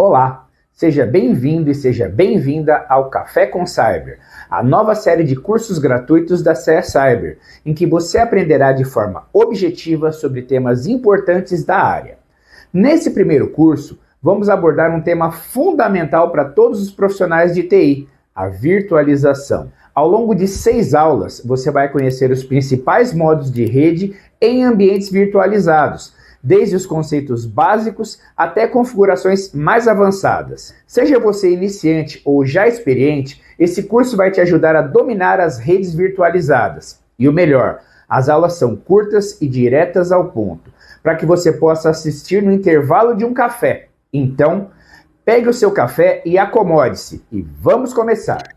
Olá, seja bem-vindo e seja bem-vinda ao Café com Cyber, a nova série de cursos gratuitos da CE Cyber, em que você aprenderá de forma objetiva sobre temas importantes da área. Nesse primeiro curso, vamos abordar um tema fundamental para todos os profissionais de TI, a virtualização. Ao longo de 6 aulas, você vai conhecer os principais modos de rede em ambientes virtualizados, desde os conceitos básicos até configurações mais avançadas. Seja você iniciante ou já experiente, esse curso vai te ajudar a dominar as redes virtualizadas. E o melhor, as aulas são curtas e diretas ao ponto, para que você possa assistir no intervalo de um café. Então, pegue o seu café e acomode-se, e vamos começar!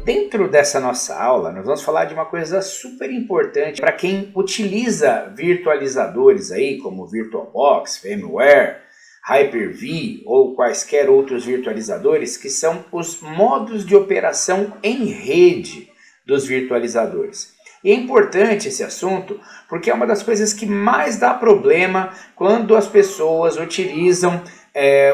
Dentro dessa nossa aula, nós vamos falar de uma coisa super importante para quem utiliza virtualizadores aí, como VirtualBox, VMware, Hyper-V ou quaisquer outros virtualizadores, que são os modos de operação em rede dos virtualizadores. E é importante esse assunto porque é uma das coisas que mais dá problema quando as pessoas utilizam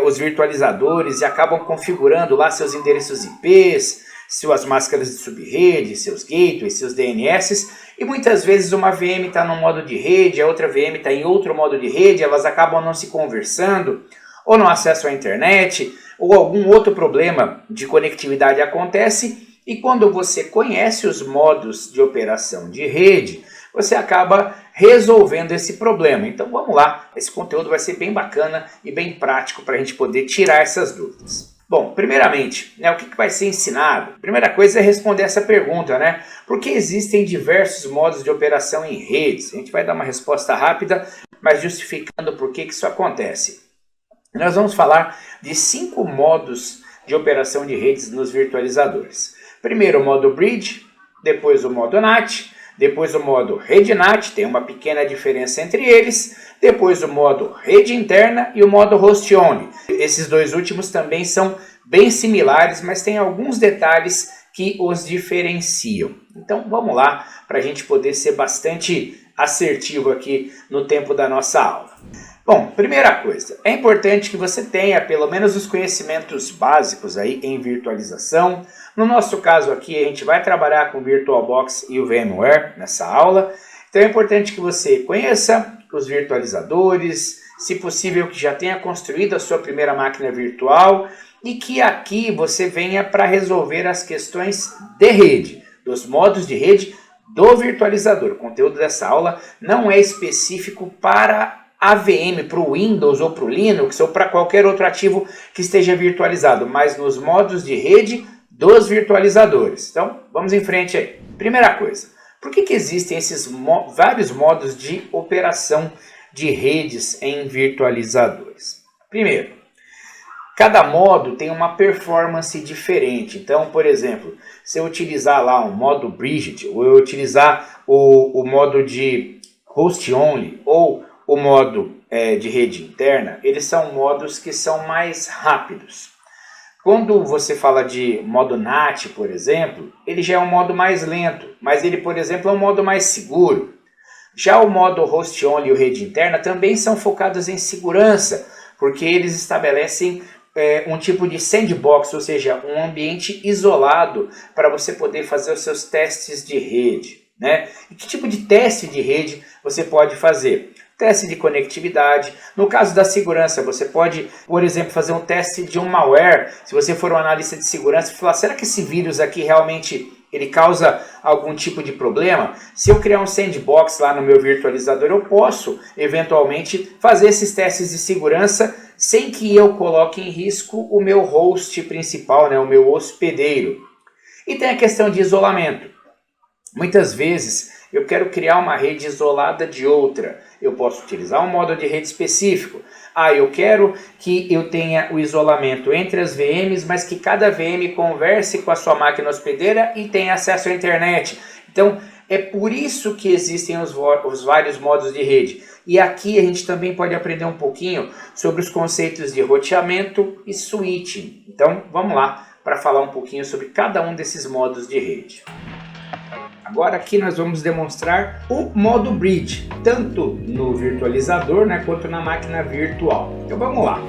os virtualizadores e acabam configurando lá seus endereços IPs, suas máscaras de subrede, seus gateways, seus DNS, e muitas vezes uma VM está num modo de rede, a outra VM está em outro modo de rede, elas acabam não se conversando, ou não acessam a internet, ou algum outro problema de conectividade acontece, e quando você conhece os modos de operação de rede, você acaba resolvendo esse problema. Então vamos lá, esse conteúdo vai ser bem bacana e bem prático para a gente poder tirar essas dúvidas. Bom, primeiramente, o que vai ser ensinado? Primeira coisa é responder essa pergunta, Por que existem diversos modos de operação em redes? A gente vai dar uma resposta rápida, mas justificando por que isso acontece. Nós vamos falar de 5 modos de operação de redes nos virtualizadores. Primeiro o modo Bridge, depois o modo NAT, depois o modo Rede NAT, tem uma pequena diferença entre eles, depois o modo Rede Interna e o modo Host Only. Esses dois últimos também são bem similares, mas tem alguns detalhes que os diferenciam. Então vamos lá, para a gente poder ser bastante assertivo aqui no tempo da nossa aula. Bom, primeira coisa, é importante que você tenha pelo menos os conhecimentos básicos aí em virtualização. No nosso caso aqui, a gente vai trabalhar com o VirtualBox e o VMware nessa aula. Então é importante que você conheça os virtualizadores, se possível que já tenha construído a sua primeira máquina virtual e que aqui você venha para resolver as questões de rede, dos modos de rede do virtualizador. O conteúdo dessa aula não é específico para a VM, para o Windows ou para o Linux ou para qualquer outro ativo que esteja virtualizado, mas nos modos de rede dos virtualizadores. Então, vamos em frente aí. Primeira coisa, por que existem esses vários modos de operação de redes em virtualizadores? Primeiro, cada modo tem uma performance diferente. Então, por exemplo, se eu utilizar lá um modo Bridge, ou eu utilizar o modo de Host Only, ou o modo de rede interna, eles são modos que são mais rápidos. Quando você fala de modo NAT, por exemplo, ele já é um modo mais lento, mas ele, por exemplo, é um modo mais seguro. Já o modo Host Only e o rede interna também são focados em segurança, porque eles estabelecem um tipo de sandbox, ou seja, um ambiente isolado para você poder fazer os seus testes de rede. E que tipo de teste de rede você pode fazer? Teste de conectividade. No caso da segurança, você pode, por exemplo, fazer um teste de um malware. Se você for um analista de segurança, falar, será que esse vírus aqui realmente ele causa algum tipo de problema? Se eu criar um sandbox lá no meu virtualizador, eu posso, eventualmente, fazer esses testes de segurança sem que eu coloque em risco o meu host principal, o meu hospedeiro. E tem a questão de isolamento. Muitas vezes eu quero criar uma rede isolada de outra. Eu posso utilizar um modo de rede específico. Eu quero que eu tenha o isolamento entre as VMs, mas que cada VM converse com a sua máquina hospedeira e tenha acesso à internet. Então, é por isso que existem os vários modos de rede. E aqui a gente também pode aprender um pouquinho sobre os conceitos de roteamento e switching. Então, vamos lá para falar um pouquinho sobre cada um desses modos de rede. Agora aqui nós vamos demonstrar o modo Bridge, tanto no virtualizador, né, quanto na máquina virtual. Então vamos lá.